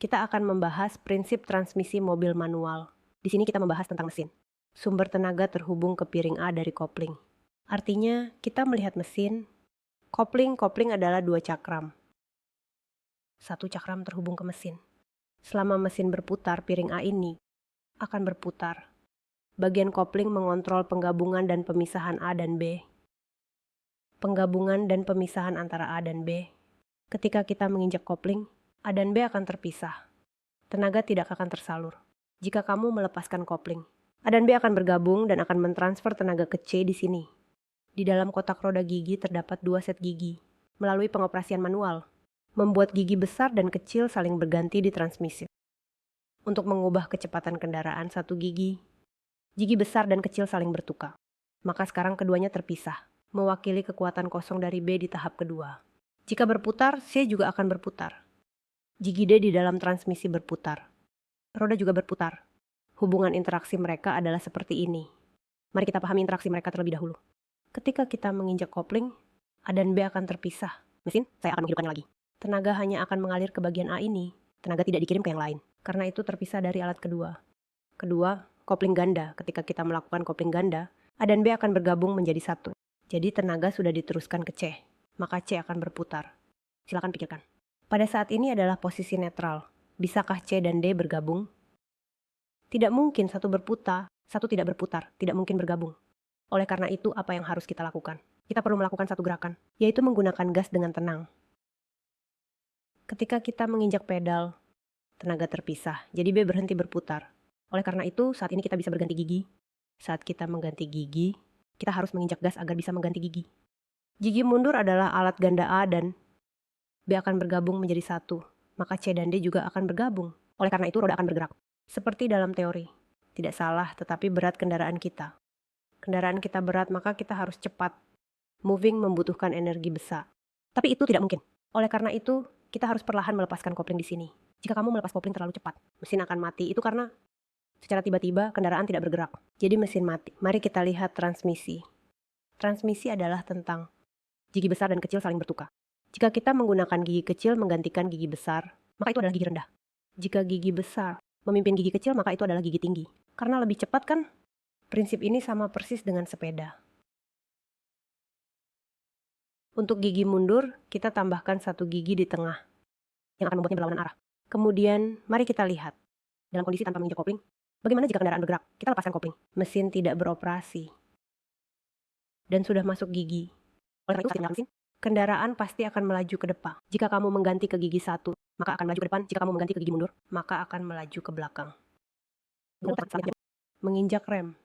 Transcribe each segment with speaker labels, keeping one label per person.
Speaker 1: kita akan membahas prinsip transmisi mobil manual. Di sini kita membahas tentang mesin. Sumber tenaga terhubung ke piring A dari kopling. Artinya, kita melihat mesin, kopling adalah dua cakram. Satu cakram terhubung ke mesin. Selama mesin berputar, piring A ini akan berputar. Bagian kopling mengontrol penggabungan dan pemisahan A dan B. Penggabungan dan pemisahan antara A dan B. Ketika kita menginjak kopling, A dan B akan terpisah. Tenaga tidak akan tersalur. Jika kamu melepaskan kopling, A dan B akan bergabung dan akan mentransfer tenaga ke C di sini. Di dalam kotak roda gigi terdapat dua set gigi. Melalui pengoperasian manual, membuat gigi besar dan kecil saling berganti di transmisi. Untuk mengubah kecepatan kendaraan satu gigi besar dan kecil saling bertukar. Maka sekarang keduanya terpisah, mewakili kekuatan kosong dari B di tahap kedua. Jika berputar, C juga akan berputar. Gigi D di dalam transmisi berputar. Roda juga berputar. Hubungan interaksi mereka adalah seperti ini. Mari kita pahami interaksi mereka terlebih dahulu. Ketika kita menginjak kopling, A dan B akan terpisah. Mesin, saya akan menghidupkannya lagi. Tenaga hanya akan mengalir ke bagian A ini. Tenaga tidak dikirim ke yang lain. Karena itu terpisah dari alat kedua. Kedua, kopling ganda. Ketika kita melakukan kopling ganda, A dan B akan bergabung menjadi satu. Jadi tenaga sudah diteruskan ke C. Maka C akan berputar. Silakan pikirkan. Pada saat ini adalah posisi netral. Bisakah C dan D bergabung? Tidak mungkin satu berputar, satu tidak berputar, tidak mungkin bergabung. Oleh karena itu, apa yang harus kita lakukan? Kita perlu melakukan satu gerakan, yaitu menggunakan gas dengan tenang. Ketika kita menginjak pedal, tenaga terpisah, jadi B berhenti berputar. Oleh karena itu, saat ini kita bisa berganti gigi. Saat kita mengganti gigi, kita harus menginjak gas agar bisa mengganti gigi. Gigi mundur adalah alat ganda A dan B akan bergabung menjadi satu, maka C dan D juga akan bergabung. Oleh karena itu, roda akan bergerak. Seperti dalam teori. Tidak salah, tetapi berat kendaraan kita. Kendaraan kita berat, maka kita harus cepat. Moving membutuhkan energi besar. Tapi itu tidak mungkin. Oleh karena itu, kita harus perlahan melepaskan kopling di sini. Jika kamu melepas kopling terlalu cepat, mesin akan mati. Itu karena secara tiba-tiba kendaraan tidak bergerak. Jadi mesin mati. Mari kita lihat transmisi. Transmisi adalah tentang gigi besar dan kecil saling bertukar. Jika kita menggunakan gigi kecil menggantikan gigi besar, maka itu adalah gigi rendah. Jika gigi besar memimpin gigi kecil, maka itu adalah gigi tinggi. Karena lebih cepat kan? Prinsip ini sama persis dengan sepeda. Untuk gigi mundur, kita tambahkan satu gigi di tengah, yang akan membuatnya berlawanan arah. Kemudian, mari kita lihat. Dalam kondisi tanpa menginjak kopling, bagaimana jika kendaraan bergerak? Kita lepaskan kopling. Mesin tidak beroperasi. Dan sudah masuk gigi. Oleh karena itu, saat menyalakan mesin, kendaraan pasti akan melaju ke depan. Jika kamu mengganti ke gigi satu, maka akan melaju ke depan. Jika kamu mengganti ke gigi mundur, maka akan melaju ke belakang. Menginjak rem.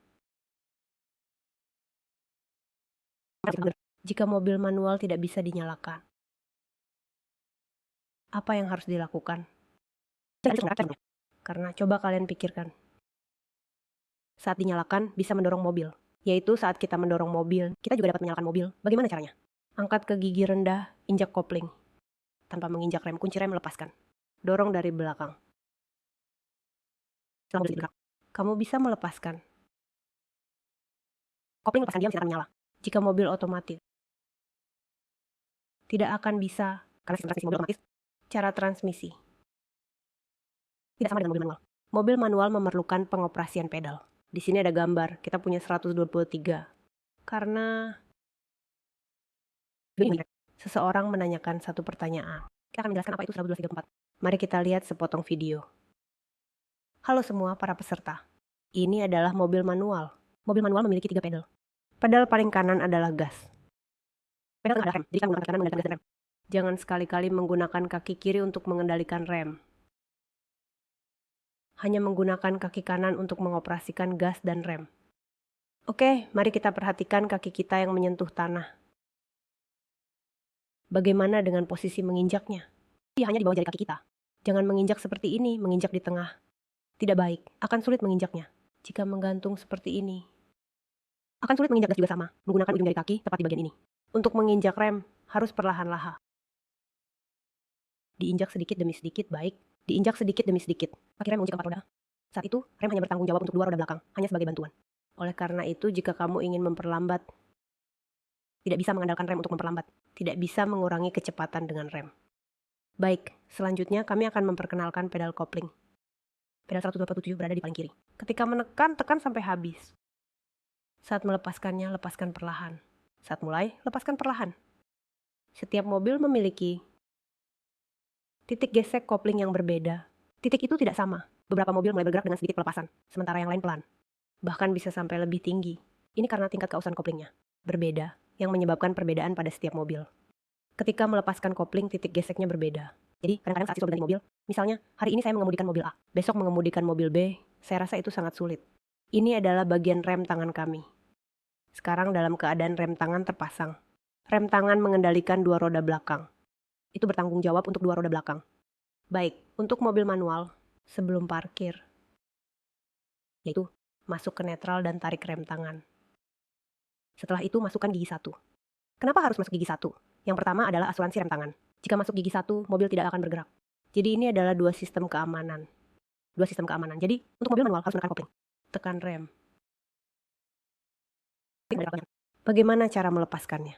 Speaker 1: Jika mobil manual tidak bisa dinyalakan, apa yang harus dilakukan? Karena coba kalian pikirkan. Saat dinyalakan, bisa mendorong mobil. Yaitu saat kita mendorong mobil, kita juga dapat menyalakan mobil. Bagaimana caranya? Angkat ke gigi rendah, injak kopling. Tanpa menginjak rem, kunci rem lepaskan. Dorong dari belakang. Setelah mobil bergerak, kamu bisa melepaskan. Kopling lepaskan diam, mesin akan menyala. Jika mobil otomatis, tidak akan bisa, karena sistem transmisi mobil otomatis, cara transmisi tidak sama dengan mobil manual. Mobil manual memerlukan pengoperasian pedal. Di sini ada gambar, kita punya 123. Karena seseorang menanyakan satu pertanyaan. Kita akan menjelaskan apa itu 123/4. Mari kita lihat sepotong video. Halo semua para peserta. Ini adalah mobil manual. Mobil manual memiliki 3 pedal. Pedal paling kanan adalah gas. Pedal adalah rem, jadi kita menggunakan kanan mengendalikan gas dan rem. Jangan sekali-kali menggunakan kaki kiri untuk mengendalikan rem. Hanya menggunakan kaki kanan untuk mengoperasikan gas dan rem. Oke, mari kita perhatikan kaki kita yang menyentuh tanah. Bagaimana dengan posisi menginjaknya? Dia hanya di bawah jari kaki kita. Jangan menginjak seperti ini, menginjak di tengah. Tidak baik, akan sulit menginjaknya. Jika menggantung seperti ini, akan sulit menginjak gas juga sama, menggunakan ujung jari kaki tepat di bagian ini. Untuk menginjak rem, harus perlahan-lahan. Diinjak sedikit demi sedikit, baik. Diinjak sedikit demi sedikit. Kaki rem mengunci keempat roda. Saat itu, rem hanya bertanggung jawab untuk 2 roda belakang, hanya sebagai bantuan. Oleh karena itu, jika kamu ingin memperlambat, tidak bisa mengandalkan rem untuk memperlambat. Tidak bisa mengurangi kecepatan dengan rem. Baik, selanjutnya kami akan memperkenalkan pedal kopling. Pedal 127 berada di paling kiri. Ketika menekan, tekan sampai habis. Saat melepaskannya, lepaskan perlahan. Saat mulai, lepaskan perlahan. Setiap mobil memiliki titik gesek kopling yang berbeda. Titik itu tidak sama. Beberapa mobil mulai bergerak dengan sedikit pelepasan, sementara yang lain pelan. Bahkan bisa sampai lebih tinggi. Ini karena tingkat keausan koplingnya berbeda, yang menyebabkan perbedaan pada setiap mobil. Ketika melepaskan kopling, titik geseknya berbeda. Jadi kadang-kadang saat siswa berganti mobil, misalnya hari ini saya mengemudikan mobil A, besok mengemudikan mobil B, saya rasa itu sangat sulit. Ini adalah bagian rem tangan kami. Sekarang dalam keadaan rem tangan terpasang. Rem tangan mengendalikan dua roda belakang. Itu bertanggung jawab untuk dua roda belakang. Baik, untuk mobil manual, sebelum parkir, yaitu masuk ke netral dan tarik rem tangan. Setelah itu masukkan gigi 1. Kenapa harus masuk gigi 1? Yang pertama adalah asuransi rem tangan. Jika masuk gigi 1, mobil tidak akan bergerak. Jadi ini adalah dua sistem keamanan. Jadi untuk mobil manual harus menekan kopling. Tekan rem. Bagaimana cara melepaskannya?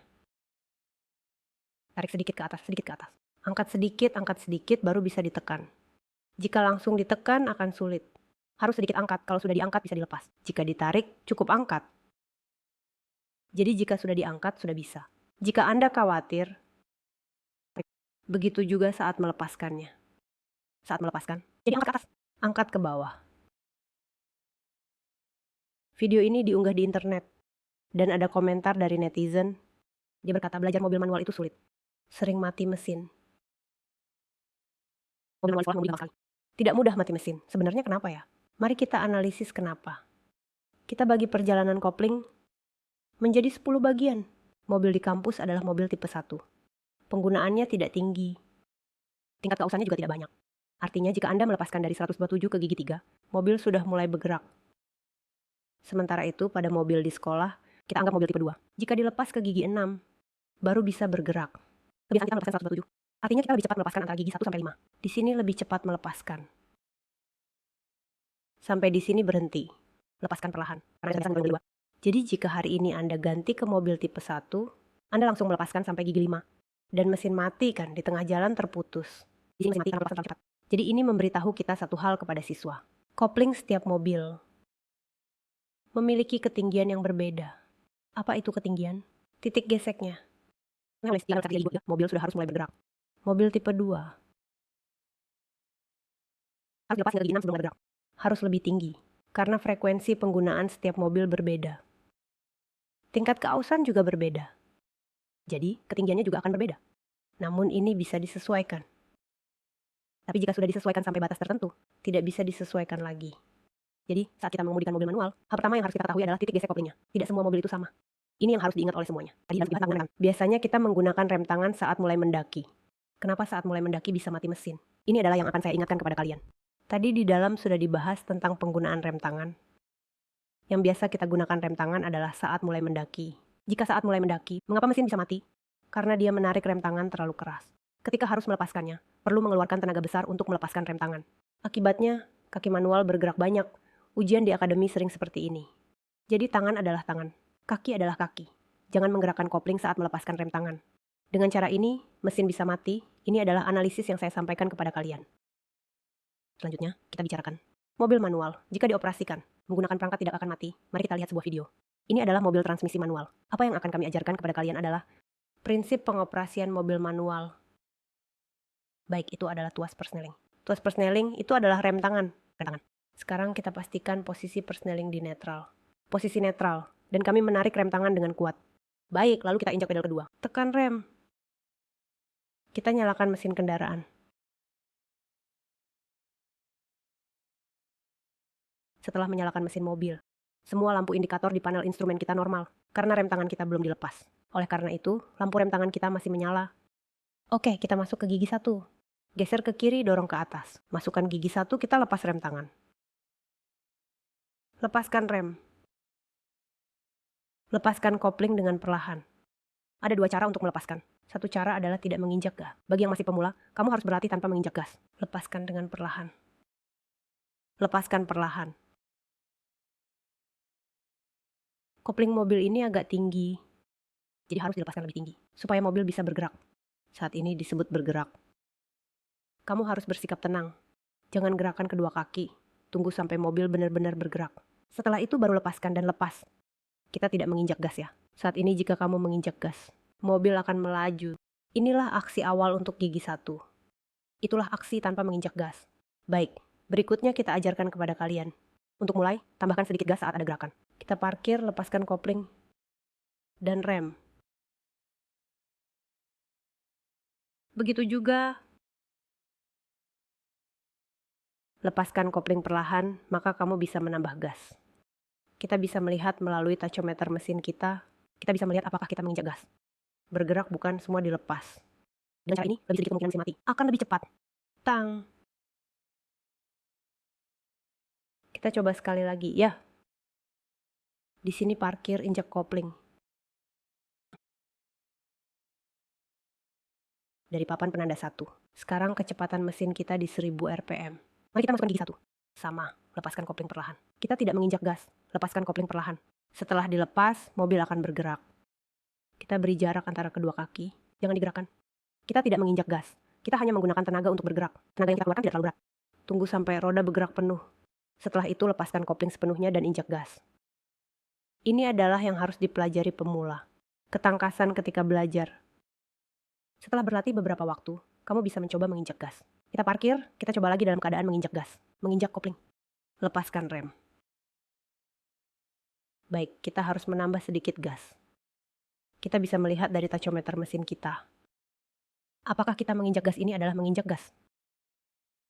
Speaker 1: Tarik sedikit ke atas, sedikit ke atas. Angkat sedikit, baru bisa ditekan. Jika langsung ditekan akan sulit. Harus sedikit angkat, kalau sudah diangkat bisa dilepas. Jika ditarik, cukup angkat. Jadi jika sudah diangkat, sudah bisa. Jika Anda khawatir, begitu juga saat melepaskannya. Saat melepaskan, jadi angkat ke atas, angkat ke bawah. Video ini diunggah di internet, dan ada komentar dari netizen. Dia berkata belajar mobil manual itu sulit. Sering mati mesin. Mobil manual mengemudi sekali. Tidak mudah mati mesin. Sebenarnya kenapa ya? Mari kita analisis kenapa. Kita bagi perjalanan kopling menjadi 10 bagian. Mobil di kampus adalah mobil tipe 1. Penggunaannya tidak tinggi. Tingkat keausannya juga tidak banyak. Artinya jika Anda melepaskan dari 127 ke gigi 3, mobil sudah mulai bergerak. Sementara itu pada mobil di sekolah, kita anggap mobil tipe 2. Jika dilepas ke gigi 6, baru bisa bergerak. Kebiasaan kita melepaskan 127. Artinya kita lebih cepat melepaskan antara gigi 1 sampai 5. Di sini lebih cepat melepaskan. Sampai di sini berhenti. Lepaskan perlahan. Karena bisa mobil 2. Jadi jika hari ini Anda ganti ke mobil tipe 1, Anda langsung melepaskan sampai gigi 5. Dan mesin mati kan, di tengah jalan terputus. Di sini mesin mati karena melepaskan terlalu cepat. Jadi ini memberitahu kita satu hal kepada siswa. Kopling setiap mobil memiliki ketinggian yang berbeda. Apa itu ketinggian? Titik geseknya. Mobil sudah harus mulai bergerak. Mobil tipe 2 harus dilepas ke gigi 6 sebelum bergerak. Harus lebih tinggi, karena frekuensi penggunaan setiap mobil berbeda. Tingkat keausan juga berbeda. Jadi, ketinggiannya juga akan berbeda. Namun ini bisa disesuaikan. Tapi jika sudah disesuaikan sampai batas tertentu, tidak bisa disesuaikan lagi. Jadi, saat kita mengemudikan mobil manual, hal pertama yang harus kita ketahui adalah titik gesek koplingnya. Tidak semua mobil itu sama. Ini yang harus diingat oleh semuanya. Biasanya kita menggunakan rem tangan saat mulai mendaki. Kenapa saat mulai mendaki bisa mati mesin? Ini adalah yang akan saya ingatkan kepada kalian. Tadi di dalam sudah dibahas tentang penggunaan rem tangan. Yang biasa kita gunakan rem tangan adalah saat mulai mendaki. Jika saat mulai mendaki, mengapa mesin bisa mati? Karena dia menarik rem tangan terlalu keras. Ketika harus melepaskannya, perlu mengeluarkan tenaga besar untuk melepaskan rem tangan. Akibatnya, kaki manual bergerak banyak. Ujian di akademi sering seperti ini. Jadi tangan adalah tangan, kaki adalah kaki. Jangan menggerakkan kopling saat melepaskan rem tangan. Dengan cara ini, mesin bisa mati. Ini adalah analisis yang saya sampaikan kepada kalian. Selanjutnya, kita bicarakan mobil manual. Jika dioperasikan, menggunakan perangkat tidak akan mati. Mari kita lihat sebuah video. Ini adalah mobil transmisi manual. Apa yang akan kami ajarkan kepada kalian adalah prinsip pengoperasian mobil manual. Baik, itu adalah tuas persneling. Tuas persneling itu adalah rem tangan. Sekarang kita pastikan posisi persneling di netral. Posisi netral, dan kami menarik rem tangan dengan kuat. Baik, lalu kita injak pedal kedua. Tekan rem. Kita nyalakan mesin kendaraan. Setelah menyalakan mesin mobil, semua lampu indikator di panel instrumen kita normal, karena rem tangan kita belum dilepas. Oleh karena itu, lampu rem tangan kita masih menyala. Oke, kita masuk ke gigi 1. Geser ke kiri, dorong ke atas. Masukkan gigi 1, kita lepas rem tangan. Lepaskan rem. Lepaskan kopling dengan perlahan. Ada dua cara untuk melepaskan. Satu cara adalah tidak menginjak gas. Bagi yang masih pemula, kamu harus berlatih tanpa menginjak gas. Lepaskan dengan perlahan. Lepaskan perlahan. Kopling mobil ini agak tinggi, jadi harus dilepaskan lebih tinggi, supaya mobil bisa bergerak. Saat ini disebut bergerak. Kamu harus bersikap tenang. Jangan gerakan kedua kaki. Tunggu sampai mobil benar-benar bergerak. Setelah itu baru lepaskan dan lepas. Kita tidak menginjak gas ya. Saat ini jika kamu menginjak gas, mobil akan melaju. Inilah aksi awal untuk gigi 1. Itulah aksi tanpa menginjak gas. Baik, berikutnya kita ajarkan kepada kalian. Untuk mulai, tambahkan sedikit gas saat ada gerakan. Kita parkir, lepaskan kopling, dan rem. Begitu juga, lepaskan kopling perlahan, maka kamu bisa menambah gas. Kita bisa melihat melalui tachometer mesin kita bisa melihat apakah kita menginjak gas. Bergerak bukan semua dilepas. Dengan cara ini, lebih sedikit kemungkinan mesin mati. Akan lebih cepat. Tang. Kita coba sekali lagi, ya. Di sini parkir, injak kopling. Dari papan penanda 1. Sekarang kecepatan mesin kita di 1000 rpm. Mari kita masukkan gigi 1. Sama, lepaskan kopling perlahan. Kita tidak menginjak gas, lepaskan kopling perlahan. Setelah dilepas, mobil akan bergerak. Kita beri jarak antara kedua kaki, jangan digerakkan. Kita tidak menginjak gas, kita hanya menggunakan tenaga untuk bergerak. Tenaga yang kita keluarkan tidak terlalu berat. Tunggu sampai roda bergerak penuh. Setelah itu lepaskan kopling sepenuhnya dan injak gas. Ini adalah yang harus dipelajari pemula. Ketangkasan ketika belajar. Setelah berlatih beberapa waktu, kamu bisa mencoba menginjak gas. Kita parkir, kita coba lagi dalam keadaan menginjak gas. Menginjak kopling. Lepaskan rem. Baik, kita harus menambah sedikit gas. Kita bisa melihat dari tachometer mesin kita. Apakah kita menginjak gas ini adalah menginjak gas?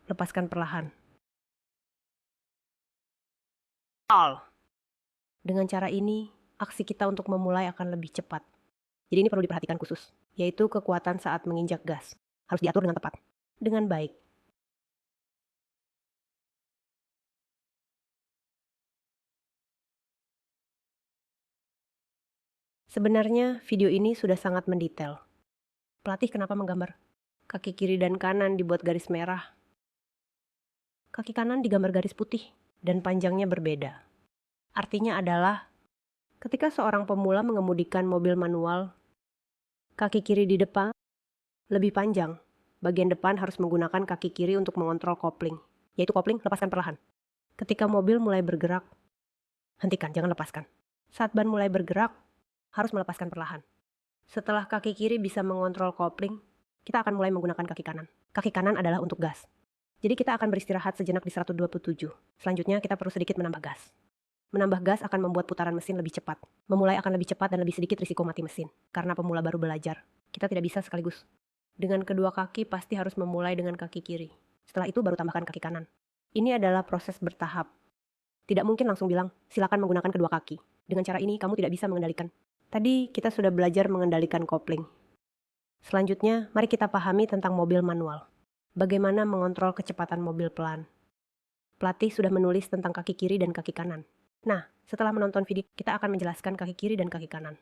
Speaker 1: Lepaskan perlahan. Dengan cara ini, aksi kita untuk memulai akan lebih cepat. Jadi ini perlu diperhatikan khusus, yaitu kekuatan saat menginjak gas. Harus diatur dengan tepat, dengan baik. Sebenarnya video ini sudah sangat mendetail. Pelatih kenapa menggambar? Kaki kiri dan kanan dibuat garis merah. Kaki kanan digambar garis putih dan panjangnya berbeda. Artinya adalah ketika seorang pemula mengemudikan mobil manual, kaki kiri di depan lebih panjang. Bagian depan harus menggunakan kaki kiri untuk mengontrol kopling, yaitu kopling lepaskan perlahan. Ketika mobil mulai bergerak, hentikan, jangan lepaskan. Saat ban mulai bergerak, harus melepaskan perlahan. Setelah kaki kiri bisa mengontrol kopling, kita akan mulai menggunakan kaki kanan. Kaki kanan adalah untuk gas. Jadi kita akan beristirahat sejenak di 127. Selanjutnya kita perlu sedikit menambah gas. Menambah gas akan membuat putaran mesin lebih cepat. Memulai akan lebih cepat dan lebih sedikit risiko mati mesin. Karena pemula baru belajar, kita tidak bisa sekaligus. Dengan kedua kaki pasti harus memulai dengan kaki kiri. Setelah itu baru tambahkan kaki kanan. Ini adalah proses bertahap. Tidak mungkin langsung bilang, silakan menggunakan kedua kaki. Dengan cara ini kamu tidak bisa mengendalikan. Tadi kita sudah belajar mengendalikan kopling. Selanjutnya, mari kita pahami tentang mobil manual. Bagaimana mengontrol kecepatan mobil pelan. Pelatih sudah menulis tentang kaki kiri dan kaki kanan. Nah, setelah menonton video, kita akan menjelaskan kaki kiri dan kaki kanan.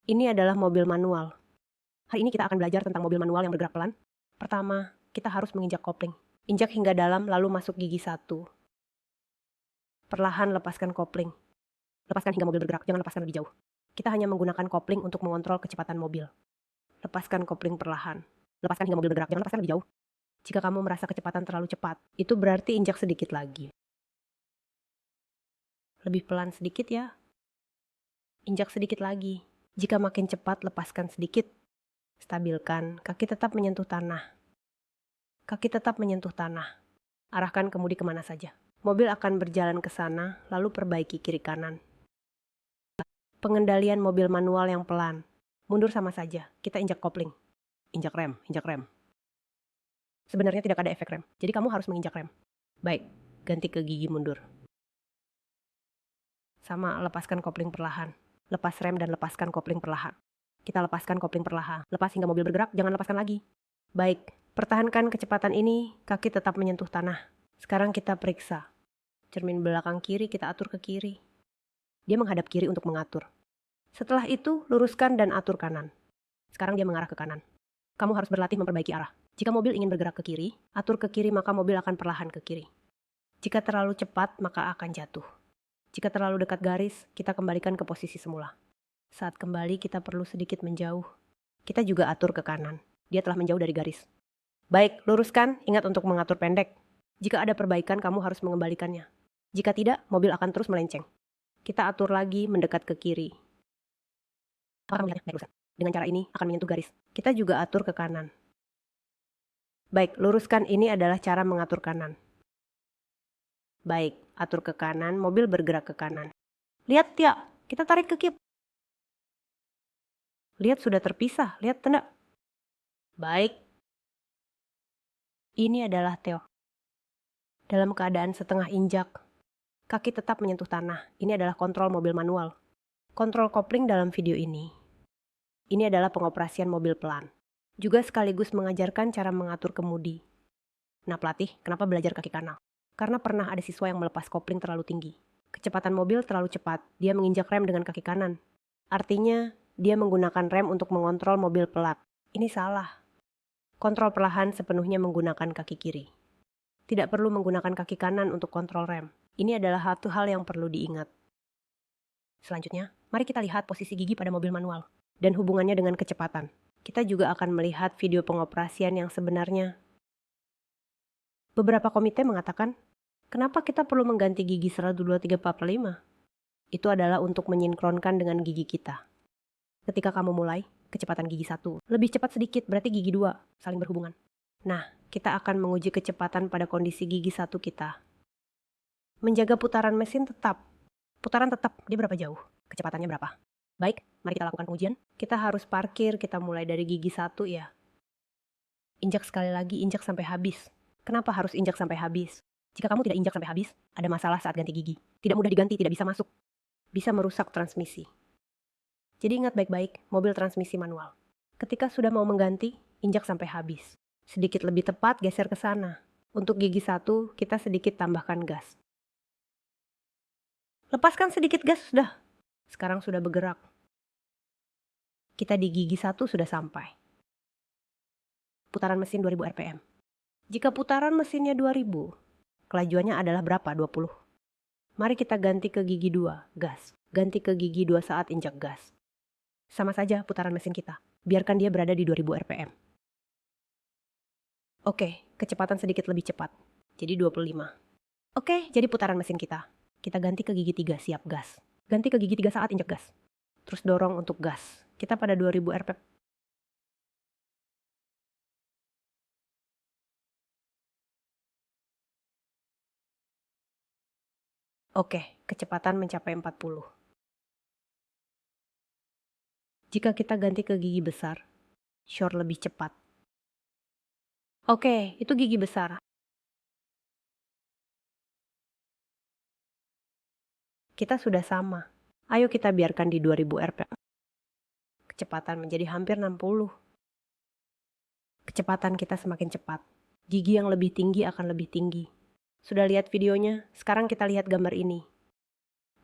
Speaker 1: Ini adalah mobil manual. Hari ini kita akan belajar tentang mobil manual yang bergerak pelan. Pertama, kita harus menginjak kopling. Injak hingga dalam lalu masuk gigi 1. Perlahan lepaskan kopling. Lepaskan hingga mobil bergerak, jangan lepaskan lebih jauh. Kita hanya menggunakan kopling untuk mengontrol kecepatan mobil. Lepaskan kopling perlahan. Lepaskan hingga mobil bergerak, jangan lepaskan lebih jauh. Jika kamu merasa kecepatan terlalu cepat, itu berarti injak sedikit lagi. Lebih pelan sedikit ya. Injak sedikit lagi. Jika makin cepat, lepaskan sedikit. Stabilkan, kaki tetap menyentuh tanah. Kaki tetap menyentuh tanah. Arahkan kemudi kemana saja. Mobil akan berjalan ke sana, lalu perbaiki kiri kanan. Pengendalian mobil manual yang pelan. Mundur sama saja, kita injak kopling. Injak rem, injak rem. Sebenarnya tidak ada efek rem, jadi kamu harus menginjak rem. Baik, ganti ke gigi mundur. Sama, lepaskan kopling perlahan. Lepas rem dan lepaskan kopling perlahan. Kita lepaskan kopling perlahan. Lepas hingga mobil bergerak, jangan lepaskan lagi. Baik, pertahankan kecepatan ini, kaki tetap menyentuh tanah. Sekarang kita periksa. Cermin belakang kiri kita atur ke kiri. Dia menghadap kiri untuk mengatur. Setelah itu, luruskan dan atur kanan. Sekarang dia mengarah ke kanan. Kamu harus berlatih memperbaiki arah. Jika mobil ingin bergerak ke kiri, atur ke kiri maka mobil akan perlahan ke kiri. Jika terlalu cepat, maka akan jatuh. Jika terlalu dekat garis, kita kembalikan ke posisi semula. Saat kembali, kita perlu sedikit menjauh. Kita juga atur ke kanan. Dia telah menjauh dari garis. Baik, luruskan, ingat untuk mengatur pendek. Jika ada perbaikan, kamu harus mengembalikannya. Jika tidak, mobil akan terus melenceng. Kita atur lagi mendekat ke kiri. Apakah melihatnya? Baik, luruskan. Dengan cara ini akan menyentuh garis. Kita juga atur ke kanan. Baik, luruskan, ini adalah cara mengatur kanan. Baik, atur ke kanan, mobil bergerak ke kanan. Lihat ya, kita tarik ke kiri. Lihat sudah terpisah, lihat tanda. Baik. Ini adalah Theo. Dalam keadaan setengah injak, kaki tetap menyentuh tanah. Ini adalah kontrol mobil manual. Kontrol kopling dalam video ini. Ini adalah pengoperasian mobil pelan. Juga sekaligus mengajarkan cara mengatur kemudi. Nah pelatih, kenapa belajar kaki kanan? Karena pernah ada siswa yang melepas kopling terlalu tinggi. Kecepatan mobil terlalu cepat, dia menginjak rem dengan kaki kanan. Artinya, dia menggunakan rem untuk mengontrol mobil pelat. Ini salah. Kontrol perlahan sepenuhnya menggunakan kaki kiri. Tidak perlu menggunakan kaki kanan untuk kontrol rem. Ini adalah satu hal yang perlu diingat. Selanjutnya, mari kita lihat posisi gigi pada mobil manual dan hubungannya dengan kecepatan. Kita juga akan melihat video pengoperasian yang sebenarnya. Beberapa komite mengatakan, kenapa kita perlu mengganti gigi 1, 2, 3, 4, 5? Itu adalah untuk menyinkronkan dengan gigi kita. Ketika kamu mulai, kecepatan gigi 1 lebih cepat sedikit, berarti gigi 2 saling berhubungan. Nah, kita akan menguji kecepatan pada kondisi gigi 1 kita. Menjaga putaran mesin tetap. Putaran tetap, dia berapa jauh? Kecepatannya berapa? Baik, mari kita lakukan pengujian. Kita harus parkir, kita mulai dari gigi 1 ya. Injak sekali lagi, injak sampai habis. Kenapa harus injak sampai habis? Jika kamu tidak injak sampai habis, ada masalah saat ganti gigi. Tidak mudah diganti, tidak bisa masuk. Bisa merusak transmisi. Jadi ingat baik-baik, mobil transmisi manual. Ketika sudah mau mengganti, injak sampai habis. Sedikit lebih tepat, geser ke sana. Untuk gigi 1, kita sedikit tambahkan gas. Lepaskan sedikit gas, sudah. Sekarang sudah bergerak. Kita di gigi 1 sudah sampai. Putaran mesin 2000 rpm. Jika putaran mesinnya 2000, kelajuannya adalah berapa? 20. Mari kita ganti ke gigi 2, gas. Ganti ke gigi 2 saat injak gas. Sama saja putaran mesin kita. Biarkan dia berada di 2000 rpm. Oke, kecepatan sedikit lebih cepat. Jadi 25. Oke, jadi putaran mesin kita. Kita ganti ke gigi 3, siap gas. Ganti ke gigi 3 saat injak gas. Terus dorong untuk gas. Kita pada 2000 rpm. Oke, kecepatan mencapai 40. Jika kita ganti ke gigi besar, shore lebih cepat. Oke, itu gigi besar. Kita sudah sama. Ayo kita biarkan di 2000 rpm. Kecepatan menjadi hampir 60. Kecepatan kita semakin cepat. Gigi yang lebih tinggi akan lebih tinggi. Sudah lihat videonya? Sekarang kita lihat gambar ini.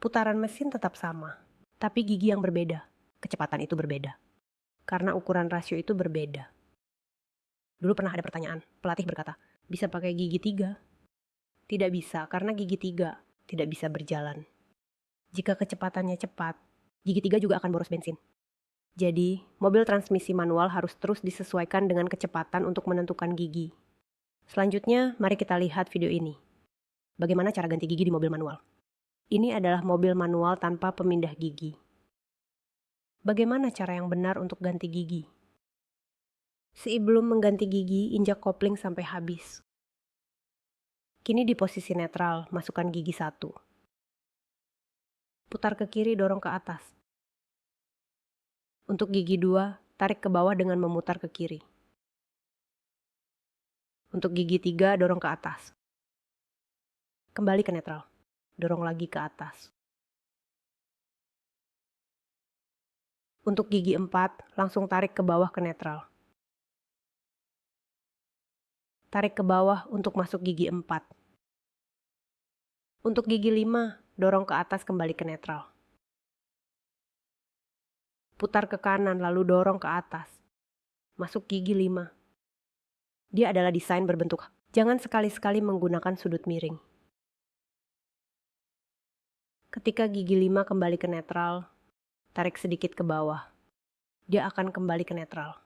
Speaker 1: Putaran mesin tetap sama, tapi gigi yang berbeda. Kecepatan itu berbeda. Karena ukuran rasio itu berbeda. Dulu pernah ada pertanyaan, pelatih berkata, bisa pakai gigi 3? Tidak bisa, karena gigi 3 tidak bisa berjalan. Jika kecepatannya cepat, gigi 3 juga akan boros bensin. Jadi, mobil transmisi manual harus terus disesuaikan dengan kecepatan untuk menentukan gigi. Selanjutnya, mari kita lihat video ini. Bagaimana cara ganti gigi di mobil manual? Ini adalah mobil manual tanpa pemindah gigi. Bagaimana cara yang benar untuk ganti gigi? Sebelum mengganti gigi, injak kopling sampai habis. Kini di posisi netral, masukkan gigi 1. Putar ke kiri, dorong ke atas. Untuk gigi 2, tarik ke bawah dengan memutar ke kiri. Untuk gigi 3, dorong ke atas. Kembali ke netral. Dorong lagi ke atas. Untuk gigi 4, langsung tarik ke bawah ke netral. Tarik ke bawah untuk masuk gigi 4. Untuk gigi 5, dorong ke atas kembali ke netral. Putar ke kanan lalu dorong ke atas. Masuk gigi 5. Dia adalah desain berbentuk. Jangan sekali-sekali menggunakan sudut miring. Ketika gigi 5 kembali ke netral, tarik sedikit ke bawah. Dia akan kembali ke netral.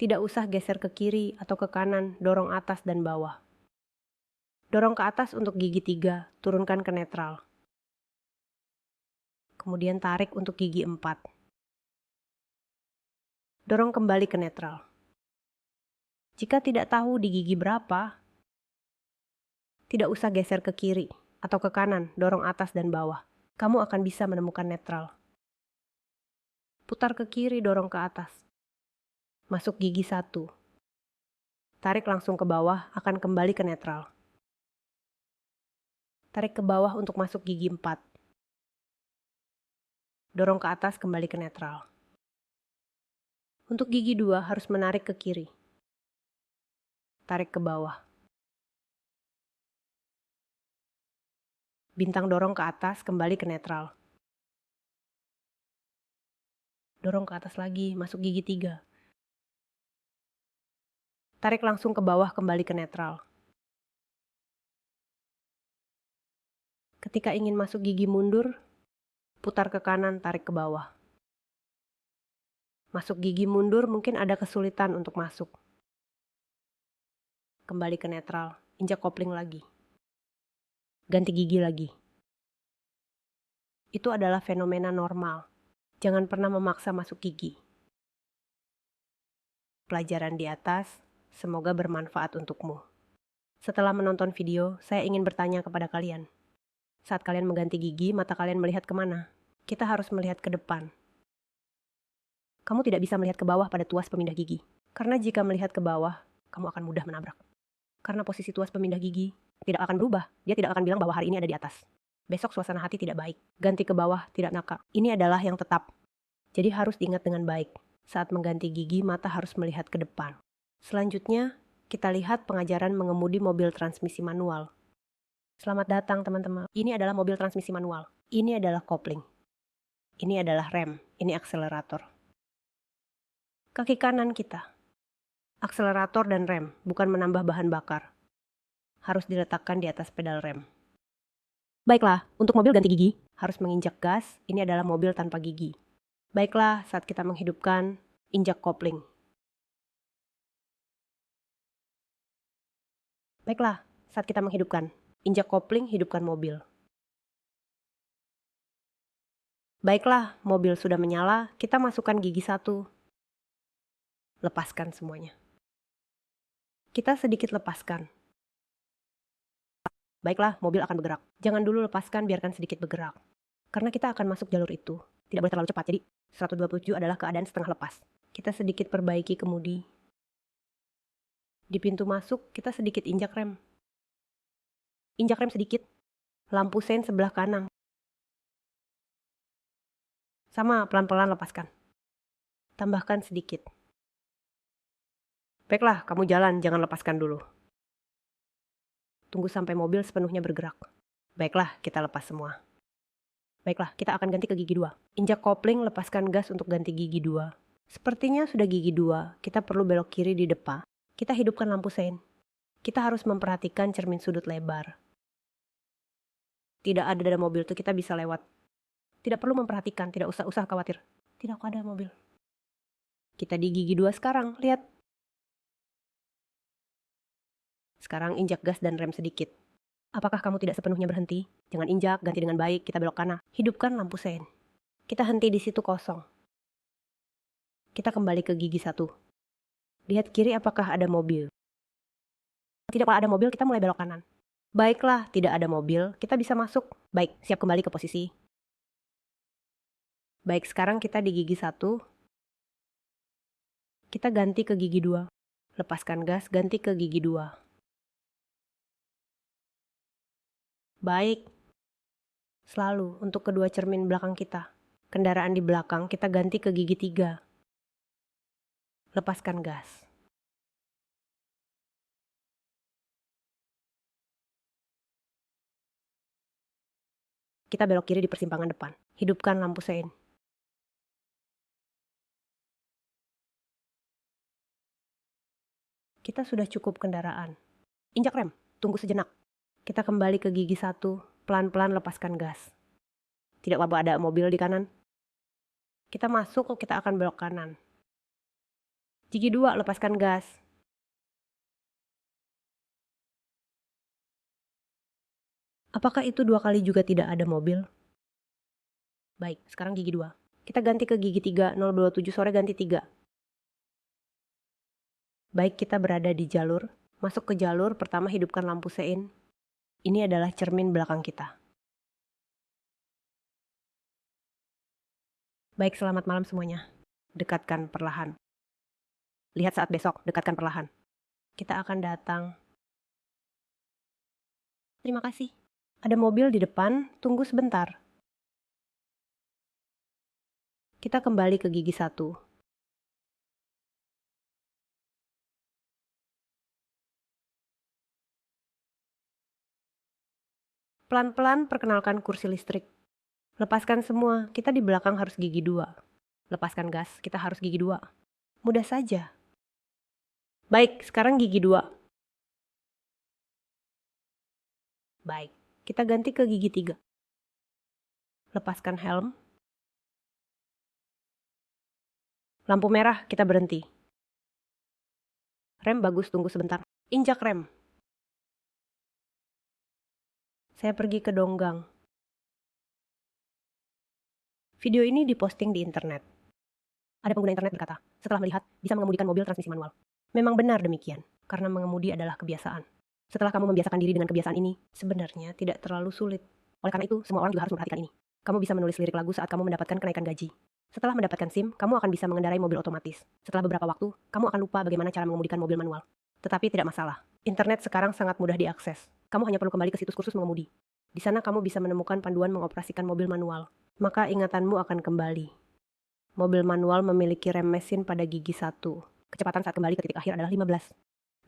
Speaker 1: Tidak usah geser ke kiri atau ke kanan, dorong atas dan bawah. Dorong ke atas untuk gigi 3, turunkan ke netral. Kemudian tarik untuk gigi 4. Dorong kembali ke netral. Jika tidak tahu di gigi berapa, tidak usah geser ke kiri atau ke kanan, dorong atas dan bawah. Kamu akan bisa menemukan netral. Putar ke kiri, dorong ke atas. Masuk gigi 1. Tarik langsung ke bawah, akan kembali ke netral. Tarik ke bawah untuk masuk gigi 4. Dorong ke atas, kembali ke netral. Untuk gigi 2 harus menarik ke kiri. Tarik ke bawah. Bintang dorong ke atas, kembali ke netral. Dorong ke atas lagi, masuk gigi 3. Tarik langsung ke bawah, kembali ke netral. Ketika ingin masuk gigi mundur, putar ke kanan, tarik ke bawah. Masuk gigi mundur mungkin ada kesulitan untuk masuk. Kembali ke netral, injak kopling lagi. Ganti gigi lagi. Itu adalah fenomena normal. Jangan pernah memaksa masuk gigi. Pelajaran di atas, semoga bermanfaat untukmu. Setelah menonton video, saya ingin bertanya kepada kalian. Saat kalian mengganti gigi, mata kalian melihat kemana? Kita harus melihat ke depan. Kamu tidak bisa melihat ke bawah pada tuas pemindah gigi. Karena jika melihat ke bawah, kamu akan mudah menabrak. Karena posisi tuas pemindah gigi tidak akan berubah. Dia tidak akan bilang bahwa hari ini ada di atas. Besok suasana hati tidak baik. Ganti ke bawah, tidak nakal. Ini adalah yang tetap. Jadi harus diingat dengan baik. Saat mengganti gigi, mata harus melihat ke depan. Selanjutnya, kita lihat pengajaran mengemudi mobil transmisi manual. Selamat datang teman-teman. Ini adalah mobil transmisi manual. Ini adalah kopling. Ini adalah rem. Ini akselerator. Kaki kanan kita. Akselerator dan rem, bukan menambah bahan bakar. Harus diletakkan di atas pedal rem. Baiklah, untuk mobil ganti gigi, harus menginjak gas. Ini adalah mobil tanpa gigi. Baiklah, saat kita menghidupkan, injak kopling. Baiklah, saat kita menghidupkan, injak kopling, hidupkan mobil. Baiklah, mobil sudah menyala, kita masukkan gigi 1. Lepaskan semuanya. Kita sedikit lepaskan. Baiklah, mobil akan bergerak. Jangan dulu lepaskan, biarkan sedikit bergerak. Karena kita akan masuk jalur itu. Tidak boleh terlalu cepat, jadi 127 adalah keadaan setengah lepas. Kita sedikit perbaiki kemudi. Di pintu masuk, kita sedikit injak rem. Injak rem sedikit. Lampu sein sebelah kanan. Sama, pelan-pelan lepaskan. Tambahkan sedikit. Baiklah, kamu jalan, jangan lepaskan dulu. Tunggu sampai mobil sepenuhnya bergerak. Baiklah, kita lepas semua. Baiklah, kita akan ganti ke gigi 2. Injak kopling, lepaskan gas untuk ganti gigi 2. Sepertinya sudah gigi 2, kita perlu belok kiri di depan. Kita hidupkan lampu sein. Kita harus memperhatikan cermin sudut lebar. Tidak ada mobil itu, kita bisa lewat. Tidak perlu memperhatikan, tidak usah khawatir. Tidak ada mobil. Kita di gigi 2 sekarang, lihat. Sekarang injak gas dan rem sedikit. Apakah kamu tidak sepenuhnya berhenti? Jangan injak, ganti dengan baik, kita belok kanan. Hidupkan lampu sein. Kita henti di situ kosong. Kita kembali ke gigi 1. Lihat kiri apakah ada mobil. Tidak ada mobil, kita mulai belok kanan. Baiklah, tidak ada mobil, kita bisa masuk. Baik, siap kembali ke posisi. Baik, sekarang kita di gigi 1. Kita ganti ke gigi 2. Lepaskan gas, ganti ke gigi 2. Baik. Selalu untuk kedua cermin belakang kita. Kendaraan di belakang kita ganti ke gigi 3. Lepaskan gas. Kita belok kiri di persimpangan depan. Hidupkan lampu sein. Kita sudah cukup kendaraan. Injak rem, tunggu sejenak. Kita kembali ke gigi 1, pelan-pelan lepaskan gas. Tidak apa-apa ada mobil di kanan. Kita masuk, kita akan belok kanan. Gigi 2, lepaskan gas. Apakah itu 2 kali juga tidak ada mobil? Baik, sekarang gigi 2. Kita ganti ke gigi 3, 027 sore ganti 3. Baik, kita berada di jalur. Masuk ke jalur, pertama hidupkan lampu sein. Ini adalah cermin belakang kita. Baik, selamat malam semuanya. Dekatkan perlahan. Lihat saat besok, dekatkan perlahan. Kita akan datang. Terima kasih. Ada mobil di depan, tunggu sebentar. Kita kembali ke gigi 1. Pelan-pelan perkenalkan kursi listrik. Lepaskan semua, kita di belakang harus gigi 2. Lepaskan gas, kita harus gigi 2. Mudah saja. Baik, sekarang gigi 2. Baik, kita ganti ke gigi 3. Lepaskan helm. Lampu merah, kita berhenti. Rem bagus, tunggu sebentar. Injak rem. Saya pergi ke Donggang. Video ini diposting di internet. Ada pengguna internet berkata, setelah melihat, bisa mengemudikan mobil transmisi manual. Memang benar demikian, karena mengemudi adalah kebiasaan. Setelah kamu membiasakan diri dengan kebiasaan ini, sebenarnya tidak terlalu sulit. Oleh karena itu, semua orang juga harus memperhatikan ini. Kamu bisa menulis lirik lagu saat kamu mendapatkan kenaikan gaji. Setelah mendapatkan SIM, kamu akan bisa mengendarai mobil otomatis. Setelah beberapa waktu, kamu akan lupa bagaimana cara mengemudikan mobil manual. Tetapi tidak masalah. Internet sekarang sangat mudah diakses. Kamu hanya perlu kembali ke situs kursus mengemudi. Di sana kamu bisa menemukan panduan mengoperasikan mobil manual. Maka ingatanmu akan kembali. Mobil manual memiliki rem mesin pada gigi 1. Kecepatan saat kembali ke titik akhir adalah 15.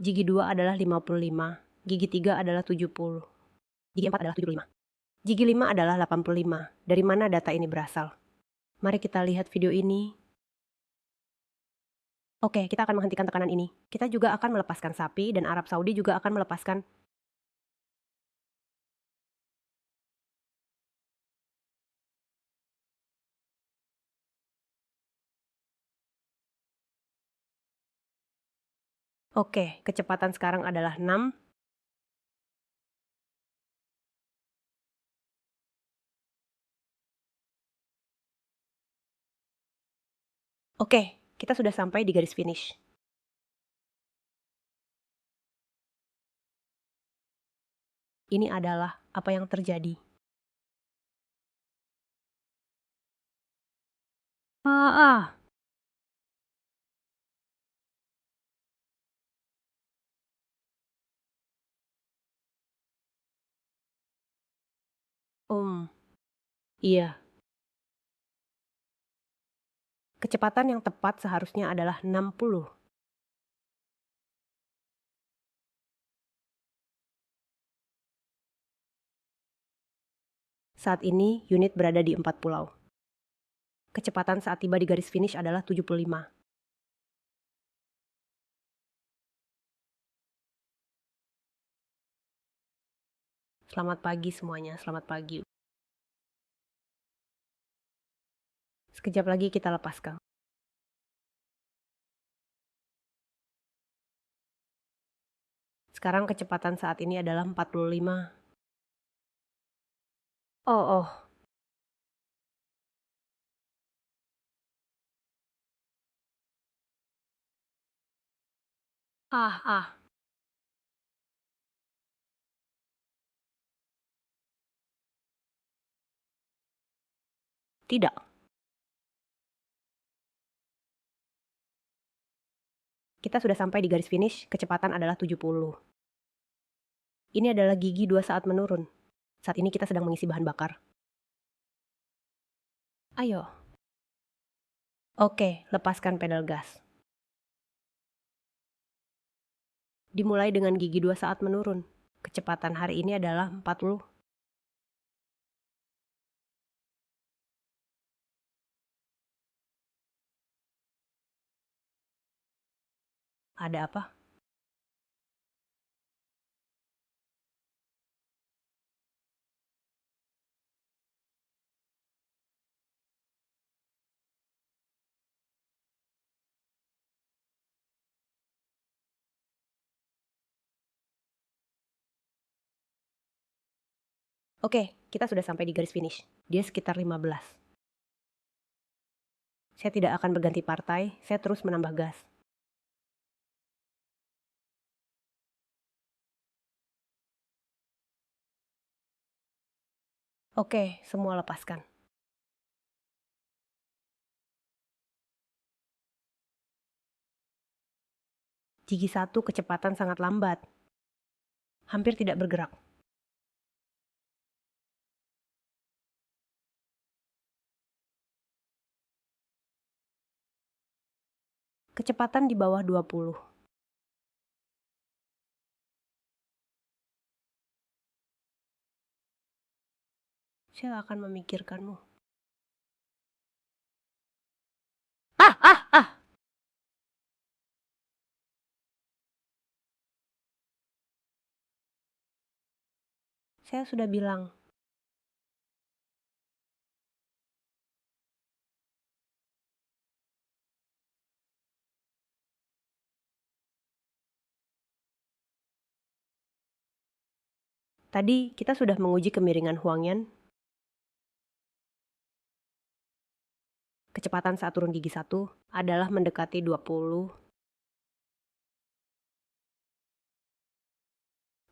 Speaker 1: Gigi 2 adalah 55. Gigi 3 adalah 70. Gigi 4 adalah 75. Gigi 5 adalah 85. Dari mana data ini berasal? Mari kita lihat video ini. Oke, kita akan menghentikan tekanan ini. Kita juga akan melepaskan sapi dan Arab Saudi juga akan melepaskan. Oke, kecepatan sekarang adalah 6. Oke, kita sudah sampai di garis finish. Ini adalah apa yang terjadi. Ah. Iya. Kecepatan yang tepat seharusnya adalah 60. Saat ini, unit berada di 4 pulau. Kecepatan saat tiba di garis finish adalah 75. Selamat pagi semuanya, selamat pagi. Sekejap lagi kita lepaskan. Sekarang kecepatan saat ini adalah 45. Oh. Ah. Tidak. Kita sudah sampai di garis finish, kecepatan adalah 70. Ini adalah gigi 2 saat menurun. Saat ini kita sedang mengisi bahan bakar. Ayo. Oke, lepaskan pedal gas. Dimulai dengan gigi 2 saat menurun. Kecepatan hari ini adalah 40. Ada apa? Oke, kita sudah sampai di garis finish. Dia sekitar 15. Saya tidak akan berganti partai, saya terus menambah gas. Oke, semua lepaskan. Gigi 1 kecepatan sangat lambat. Hampir tidak bergerak. Kecepatan di bawah 20. Saya akan memikirkanmu. Ah! Saya sudah bilang. Tadi kita sudah menguji kemiringan Huangyan. Kecepatan saat turun gigi 1 adalah mendekati 20.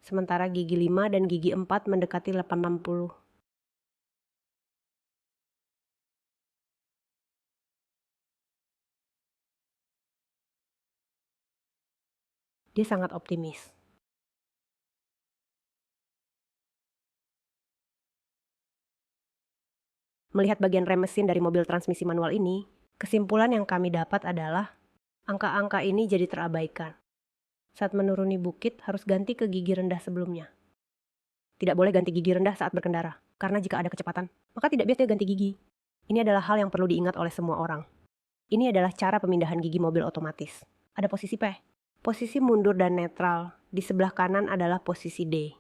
Speaker 1: Sementara gigi 5 dan gigi 4 mendekati 80. Dia sangat optimis. Melihat bagian rem mesin dari mobil transmisi manual ini, kesimpulan yang kami dapat adalah angka-angka ini jadi terabaikan. Saat menuruni bukit harus ganti ke gigi rendah sebelumnya. Tidak boleh ganti gigi rendah saat berkendara, karena jika ada kecepatan, maka tidak biasanya ganti gigi. Ini adalah hal yang perlu diingat oleh semua orang. Ini adalah cara pemindahan gigi mobil otomatis. Ada posisi P. Posisi mundur dan netral di sebelah kanan adalah posisi D.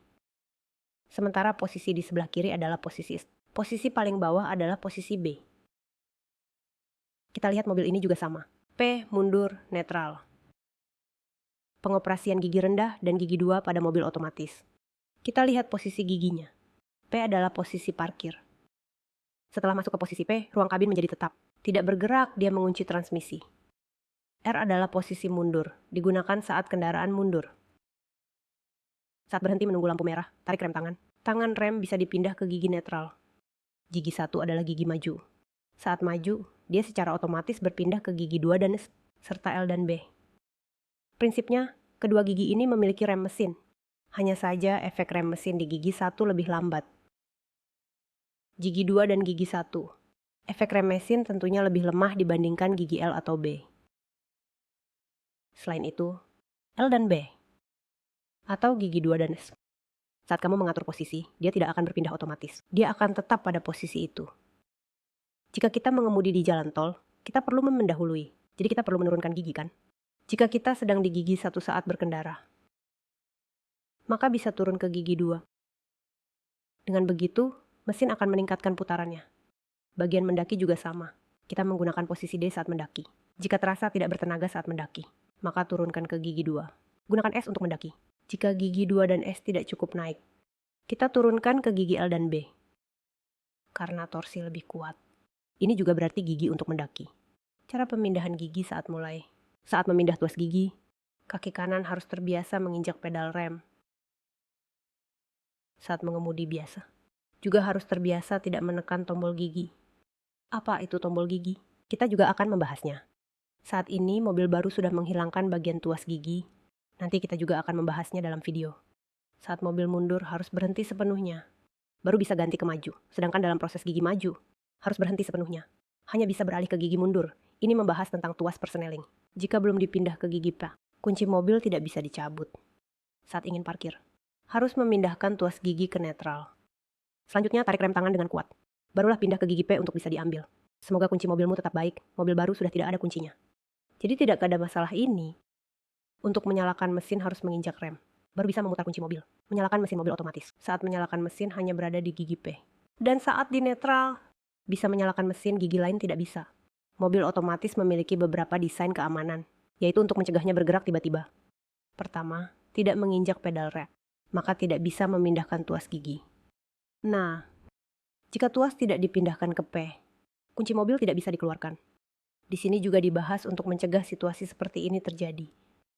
Speaker 1: Sementara posisi di sebelah kiri adalah posisi S. Posisi paling bawah adalah posisi B. Kita lihat mobil ini juga sama. P, mundur, netral. Pengoperasian gigi rendah dan gigi 2 pada mobil otomatis. Kita lihat posisi giginya. P adalah posisi parkir. Setelah masuk ke posisi P, ruang kabin menjadi tetap. Tidak bergerak, dia mengunci transmisi. R adalah posisi mundur, digunakan saat kendaraan mundur. Saat berhenti menunggu lampu merah, tarik rem tangan. Tangan rem bisa dipindah ke gigi netral. Gigi 1 adalah gigi maju. Saat maju, dia secara otomatis berpindah ke gigi 2 dan S, serta L dan B. Prinsipnya, kedua gigi ini memiliki rem mesin. Hanya saja efek rem mesin di gigi 1 lebih lambat. Gigi 2 dan gigi 1. Efek rem mesin tentunya lebih lemah dibandingkan gigi L atau B. Selain itu, L dan B. Atau gigi 2 dan S. Saat kamu mengatur posisi, dia tidak akan berpindah otomatis. Dia akan tetap pada posisi itu. Jika kita mengemudi di jalan tol, kita perlu mendahului. Jadi kita perlu menurunkan gigi kan? Jika kita sedang di gigi 1 saat berkendara, maka bisa turun ke gigi 2. Dengan begitu, mesin akan meningkatkan putarannya. Bagian mendaki juga sama. Kita menggunakan posisi D saat mendaki. Jika terasa tidak bertenaga saat mendaki, maka turunkan ke gigi 2. Gunakan S untuk mendaki. Jika gigi 2 dan S tidak cukup naik, kita turunkan ke gigi L dan B. Karena torsi lebih kuat. Ini juga berarti gigi untuk mendaki. Cara pemindahan gigi saat mulai. Saat memindah tuas gigi, kaki kanan harus terbiasa menginjak pedal rem. Saat mengemudi biasa, juga harus terbiasa tidak menekan tombol gigi. Apa itu tombol gigi? Kita juga akan membahasnya. Saat ini mobil baru sudah menghilangkan bagian tuas gigi. Nanti kita juga akan membahasnya dalam video. Saat mobil mundur harus berhenti sepenuhnya. Baru bisa ganti ke maju. Sedangkan dalam proses gigi maju, harus berhenti sepenuhnya. Hanya bisa beralih ke gigi mundur. Ini membahas tentang tuas persneling. Jika belum dipindah ke gigi P, kunci mobil tidak bisa dicabut. Saat ingin parkir, harus memindahkan tuas gigi ke netral. Selanjutnya tarik rem tangan dengan kuat. Barulah pindah ke gigi P untuk bisa diambil. Semoga kunci mobilmu tetap baik. Mobil baru sudah tidak ada kuncinya. Jadi tidak ada masalah ini. Untuk menyalakan mesin harus menginjak rem. Baru bisa memutar kunci mobil. Menyalakan mesin mobil otomatis. Saat menyalakan mesin hanya berada di gigi P. Dan saat di netral, bisa menyalakan mesin, gigi lain tidak bisa. Mobil otomatis memiliki beberapa desain keamanan, yaitu untuk mencegahnya bergerak tiba-tiba. Pertama, tidak menginjak pedal rem, maka tidak bisa memindahkan tuas gigi. Nah, jika tuas tidak dipindahkan ke P, kunci mobil tidak bisa dikeluarkan. Di sini juga dibahas untuk mencegah situasi seperti ini terjadi.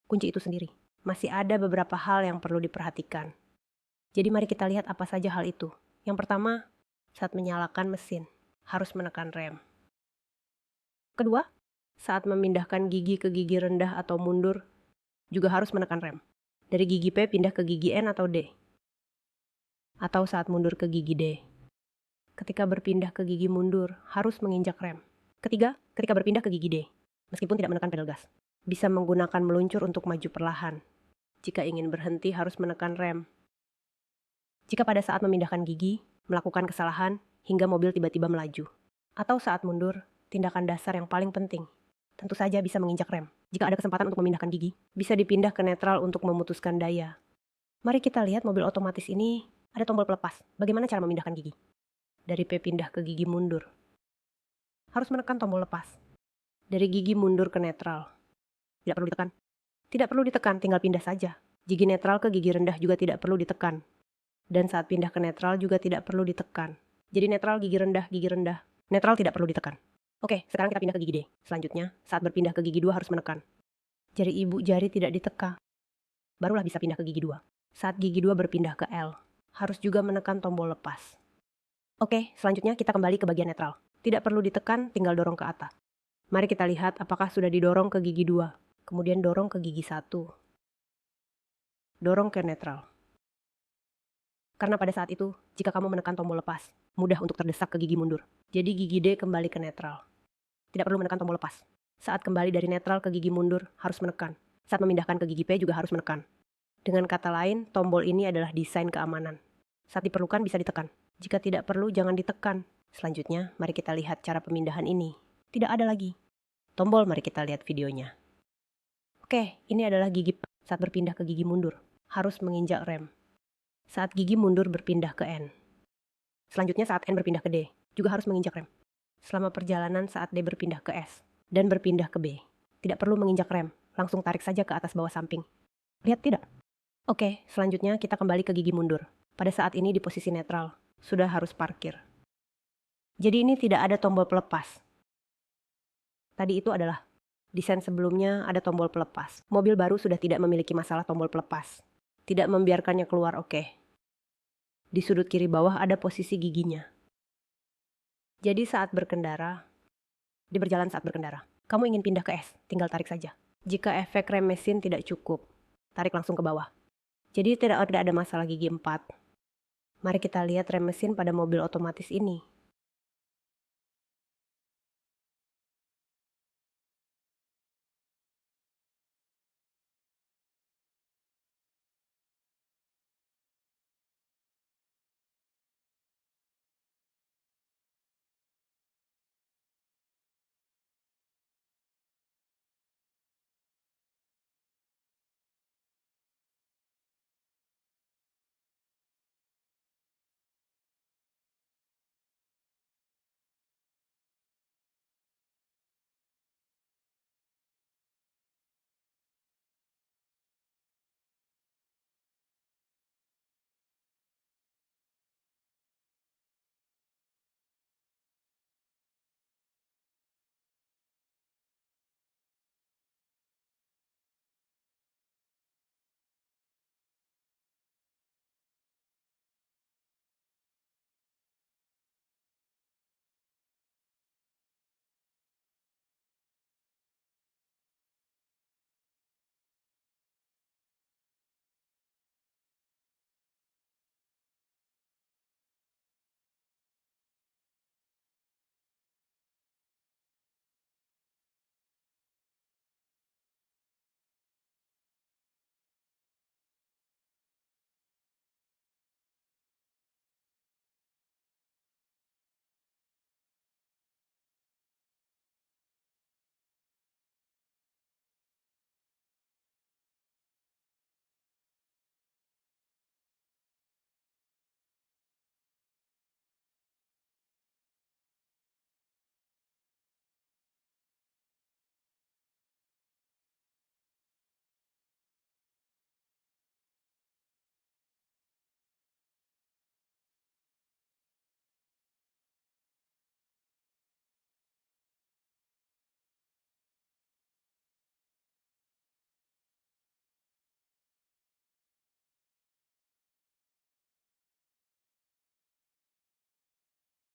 Speaker 1: Kunci itu sendiri. Masih ada beberapa hal yang perlu diperhatikan. Jadi mari kita lihat apa saja hal itu. Yang pertama, saat menyalakan mesin, harus menekan rem. Kedua, saat memindahkan gigi ke gigi rendah atau mundur, juga harus menekan rem. Dari gigi P pindah ke gigi N atau D. Atau saat mundur ke gigi D. Ketika berpindah ke gigi mundur, harus menginjak rem. Ketiga, ketika berpindah ke gigi D, meskipun tidak menekan pedal gas, bisa menggunakan meluncur untuk maju perlahan. Jika ingin berhenti, harus menekan rem. Jika pada saat memindahkan gigi, melakukan kesalahan, hingga mobil tiba-tiba melaju. Atau saat mundur, tindakan dasar yang paling penting. Tentu saja bisa menginjak rem. Jika ada kesempatan untuk memindahkan gigi, bisa dipindah ke netral untuk memutuskan daya. Mari kita lihat mobil otomatis ini ada tombol pelepas. Bagaimana cara memindahkan gigi? Dari P pindah ke gigi mundur. Harus menekan tombol lepas. Dari gigi mundur ke netral. Tidak perlu ditekan. Tidak perlu ditekan, tinggal pindah saja. Gigi netral ke gigi rendah juga tidak perlu ditekan. Dan saat pindah ke netral juga tidak perlu ditekan. Jadi netral, gigi rendah, netral tidak perlu ditekan. Oke, sekarang kita pindah ke gigi D. Selanjutnya, saat berpindah ke gigi 2 harus menekan. Jari ibu jari tidak ditekan. Barulah bisa pindah ke gigi 2. Saat gigi 2 berpindah ke L, harus juga menekan tombol lepas. Oke, selanjutnya kita kembali ke bagian netral. Tidak perlu ditekan, tinggal dorong ke atas. Mari kita lihat apakah sudah didorong ke gigi 2. Kemudian dorong ke gigi 1. Dorong ke netral. Karena pada saat itu, jika kamu menekan tombol lepas, mudah untuk terdesak ke gigi mundur. Jadi gigi D kembali ke netral. Tidak perlu menekan tombol lepas. Saat kembali dari netral ke gigi mundur, harus menekan. Saat memindahkan ke gigi P juga harus menekan. Dengan kata lain, tombol ini adalah desain keamanan. Saat diperlukan bisa ditekan. Jika tidak perlu, jangan ditekan. Selanjutnya, mari kita lihat cara pemindahan ini. Tidak ada lagi tombol, mari kita lihat videonya. Oke, ini adalah gigi P. Saat berpindah ke gigi mundur, harus menginjak rem. Saat gigi mundur berpindah ke N. Selanjutnya saat N berpindah ke D, juga harus menginjak rem. Selama perjalanan saat D berpindah ke S dan berpindah ke B, tidak perlu menginjak rem, langsung tarik saja ke atas bawah samping. Lihat tidak? Oke, selanjutnya kita kembali ke gigi mundur. Pada saat ini di posisi netral, sudah harus parkir. Jadi ini tidak ada tombol pelepas. Tadi itu adalah desain sebelumnya ada tombol pelepas. Mobil baru sudah tidak memiliki masalah tombol pelepas. Tidak membiarkannya keluar, oke. Di sudut kiri bawah ada posisi giginya. Jadi saat berkendara, di berjalan saat berkendara, kamu ingin pindah ke S, tinggal tarik saja. Jika efek rem mesin tidak cukup, tarik langsung ke bawah. Jadi tidak ada masalah gigi 4. Mari kita lihat rem mesin pada mobil otomatis ini.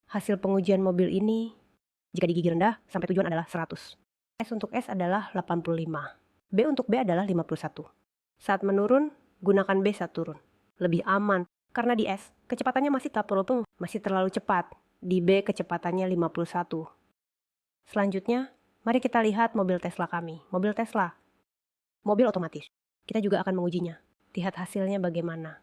Speaker 1: Hasil pengujian mobil ini, jika di gigi rendah, sampai tujuan adalah 100. S untuk S adalah 85. B untuk B adalah 51. Saat menurun, gunakan B saat turun. Lebih aman, karena di S, kecepatannya masih tak perlu masih terlalu cepat. Di B, kecepatannya 51. Selanjutnya, mari kita lihat mobil Tesla kami. Mobil Tesla, mobil otomatis. Kita juga akan mengujinya. Lihat hasilnya bagaimana.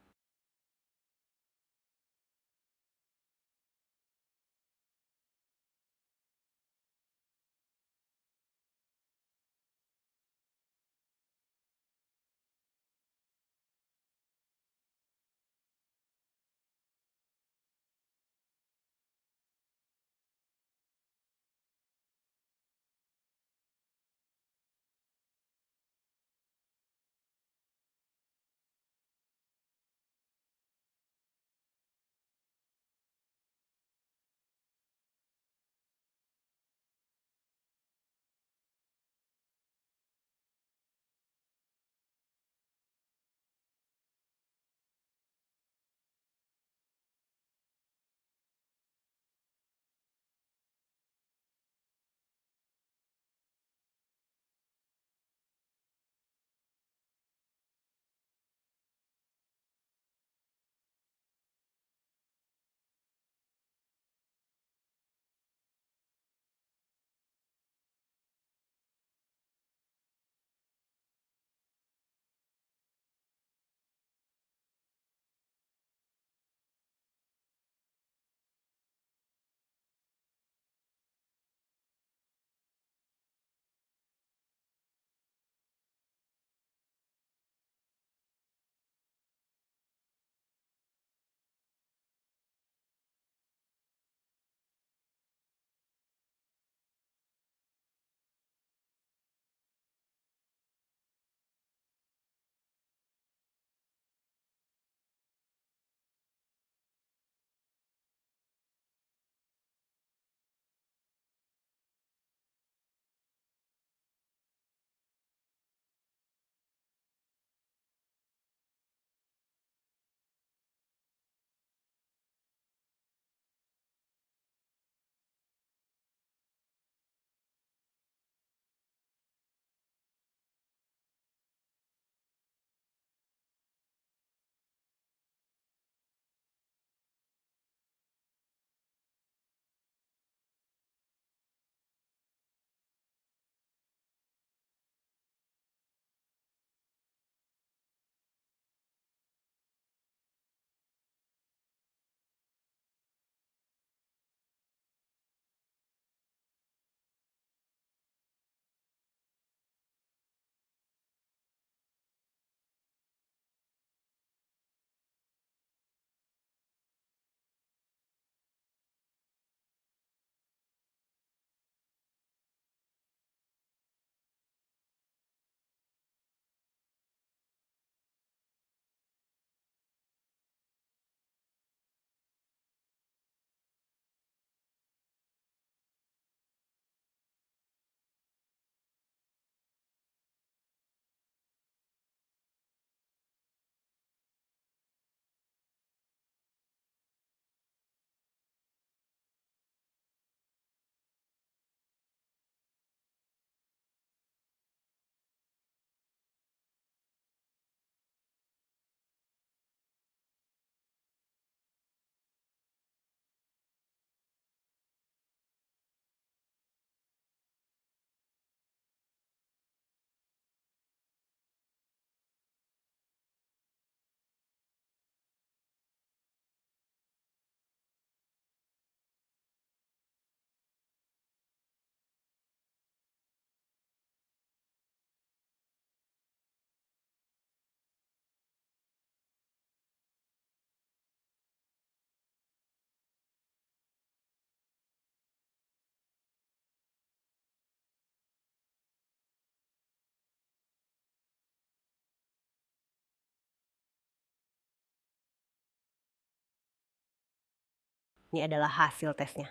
Speaker 1: Ini adalah hasil tesnya.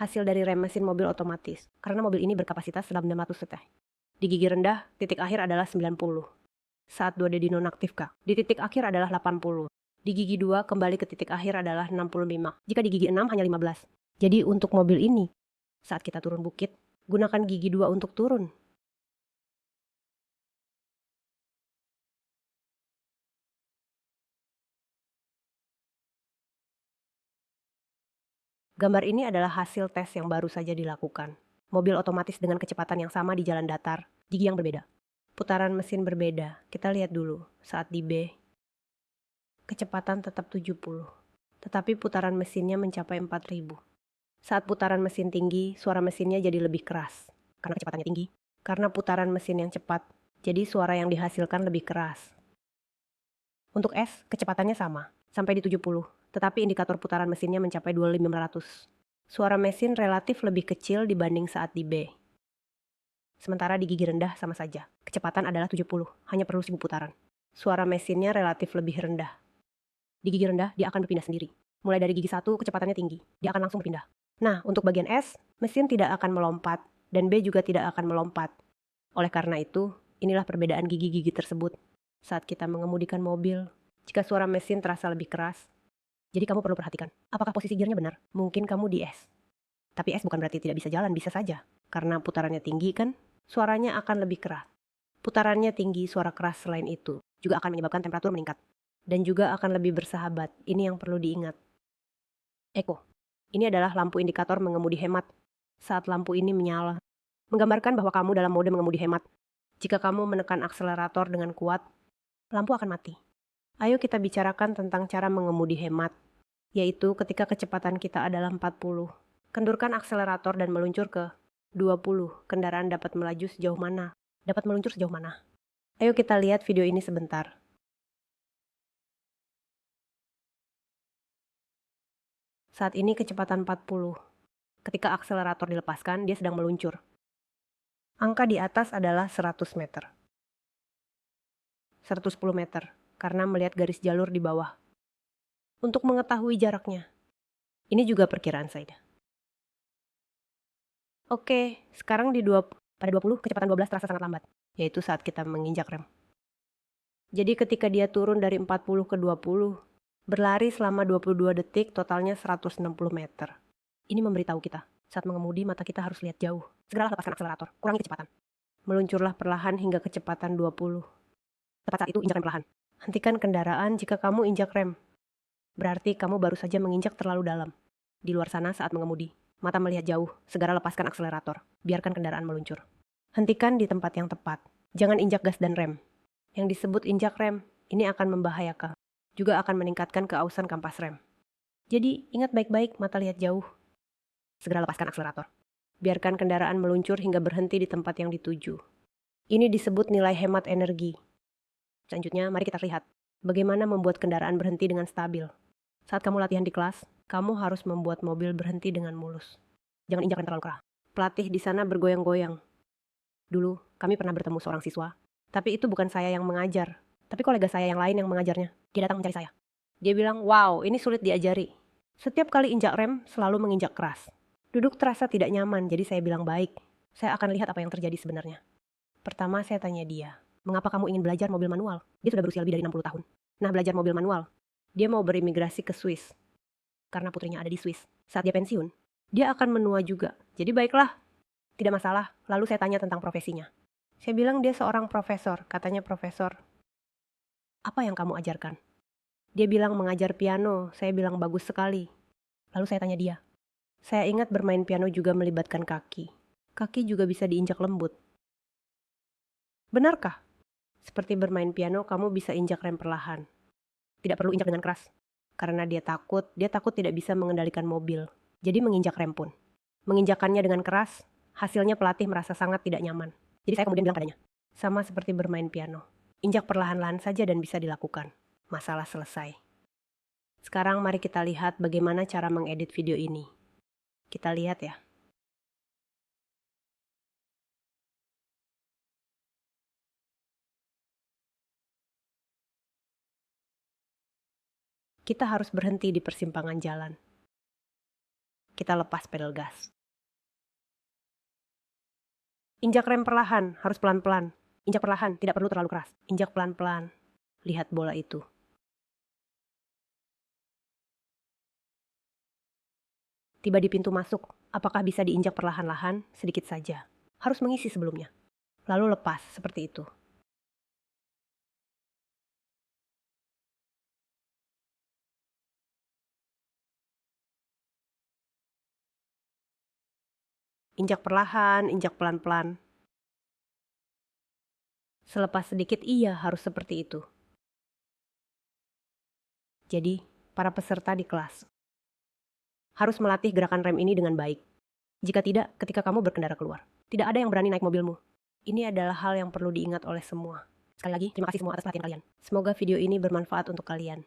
Speaker 1: Hasil dari rem mesin mobil otomatis, karena mobil ini berkapasitas 900 cc. Di gigi rendah, titik akhir adalah 90. Saat 2D dinonaktifkan, di titik akhir adalah 80. Di gigi 2 kembali ke titik akhir adalah 65. Jika di gigi 6 hanya 15. Jadi untuk mobil ini, saat kita turun bukit, gunakan gigi 2 untuk turun. Gambar ini adalah hasil tes yang baru saja dilakukan. Mobil otomatis dengan kecepatan yang sama di jalan datar, gigi yang berbeda. Putaran mesin berbeda. Kita lihat dulu, saat di B, kecepatan tetap 70, tetapi putaran mesinnya mencapai 4000. Saat putaran mesin tinggi, suara mesinnya jadi lebih keras, karena kecepatannya tinggi. Karena putaran mesin yang cepat, jadi suara yang dihasilkan lebih keras. Untuk S, kecepatannya sama, sampai di 70, tetapi indikator putaran mesinnya mencapai 2500. Suara mesin relatif lebih kecil dibanding saat di B. Sementara di gigi rendah sama saja, kecepatan adalah 70, hanya perlu 1000 putaran. Suara mesinnya relatif lebih rendah. Di gigi rendah, dia akan berpindah sendiri. Mulai dari gigi 1, kecepatannya tinggi, dia akan langsung berpindah. Nah, untuk bagian S, mesin tidak akan melompat, dan B juga tidak akan melompat. Oleh karena itu, inilah perbedaan gigi-gigi tersebut. Saat kita mengemudikan mobil, jika suara mesin terasa lebih keras, jadi kamu perlu perhatikan, apakah posisi gearnya benar? Mungkin kamu di S. Tapi S bukan berarti tidak bisa jalan, bisa saja. Karena putarannya tinggi kan, suaranya akan lebih keras. Putarannya tinggi, suara keras selain itu juga akan menyebabkan temperatur meningkat. Dan juga akan lebih bersahabat, ini yang perlu diingat. Eko, ini adalah lampu indikator mengemudi hemat. Saat lampu ini menyala, menggambarkan bahwa kamu dalam mode mengemudi hemat. Jika kamu menekan akselerator dengan kuat, lampu akan mati. Ayo kita bicarakan tentang cara mengemudi hemat, yaitu ketika kecepatan kita adalah 40. Kendurkan akselerator dan meluncur ke 20. Kendaraan dapat melaju sejauh mana? Dapat meluncur sejauh mana? Ayo kita lihat video ini sebentar. Saat ini kecepatan 40. Ketika akselerator dilepaskan, dia sedang meluncur. Angka di atas adalah 100 meter. 110 meter, karena melihat garis jalur di bawah. Untuk mengetahui jaraknya, ini juga perkiraan saya. Oke, sekarang pada 20, kecepatan 12 terasa sangat lambat, yaitu saat kita menginjak rem. Jadi ketika dia turun dari 40 ke 20, berlari selama 22 detik, totalnya 160 meter. Ini memberitahu kita, saat mengemudi mata kita harus lihat jauh. Segeralah lepaskan akselerator, kurangi kecepatan. Meluncurlah perlahan hingga kecepatan 20. Tepat saat itu injak rem perlahan. Hentikan kendaraan jika kamu injak rem. Berarti kamu baru saja menginjak terlalu dalam. Di luar sana saat mengemudi, mata melihat jauh, segera lepaskan akselerator. Biarkan kendaraan meluncur. Hentikan di tempat yang tepat. Jangan injak gas dan rem. Yang disebut injak rem, ini akan membahayakan. Juga akan meningkatkan keausan kampas rem. Jadi, ingat baik-baik, mata lihat jauh. Segera lepaskan akselerator. Biarkan kendaraan meluncur hingga berhenti di tempat yang dituju. Ini disebut nilai hemat energi. Selanjutnya, mari kita lihat bagaimana membuat kendaraan berhenti dengan stabil. Saat kamu latihan di kelas, kamu harus membuat mobil berhenti dengan mulus. Jangan injak rem terlalu keras. Pelatih di sana bergoyang-goyang. Dulu, kami pernah bertemu seorang siswa. Tapi itu bukan saya yang mengajar, tapi kolega saya yang lain yang mengajarnya. Dia datang mencari saya. Dia bilang, wow, ini sulit diajari. Setiap kali injak rem, selalu menginjak keras. Duduk terasa tidak nyaman, jadi saya bilang baik. Saya akan lihat apa yang terjadi sebenarnya. Pertama saya tanya dia, mengapa kamu ingin belajar mobil manual? Dia sudah berusia lebih dari 60 tahun. Nah, belajar mobil manual. Dia mau berimigrasi ke Swiss. Karena putrinya ada di Swiss. Saat dia pensiun, dia akan menua juga. Jadi baiklah, tidak masalah. Lalu saya tanya tentang profesinya. Saya bilang dia seorang profesor, katanya profesor. Apa yang kamu ajarkan? Dia bilang mengajar piano, saya bilang bagus sekali. Lalu saya tanya dia. Saya ingat bermain piano juga melibatkan kaki. Kaki juga bisa diinjak lembut. Benarkah? Seperti bermain piano, kamu bisa injak rem perlahan. Tidak perlu injak dengan keras. Karena dia takut tidak bisa mengendalikan mobil. Jadi menginjak rem pun. Menginjakannya dengan keras, hasilnya pelatih merasa sangat tidak nyaman. Jadi saya kemudian bilang padanya, sama seperti bermain piano. Injak perlahan-lahan saja dan bisa dilakukan. Masalah selesai. Sekarang mari kita lihat bagaimana cara mengedit video ini. Kita lihat ya. Kita harus berhenti di persimpangan jalan. Kita lepas pedal gas. Injak rem perlahan, harus pelan-pelan. Injak perlahan, tidak perlu terlalu keras. Injak pelan-pelan. Lihat bola itu. Tiba di pintu masuk, apakah bisa diinjak perlahan-lahan, sedikit saja. Harus mengisi sebelumnya. Lalu lepas, seperti itu. Injak perlahan, injak pelan-pelan. Selepas sedikit iya harus seperti itu. Jadi, para peserta di kelas harus melatih gerakan rem ini dengan baik. Jika tidak, ketika kamu berkendara keluar, tidak ada yang berani naik mobilmu. Ini adalah hal yang perlu diingat oleh semua. Sekali lagi, terima kasih semua atas perhatian kalian. Semoga video ini bermanfaat untuk kalian.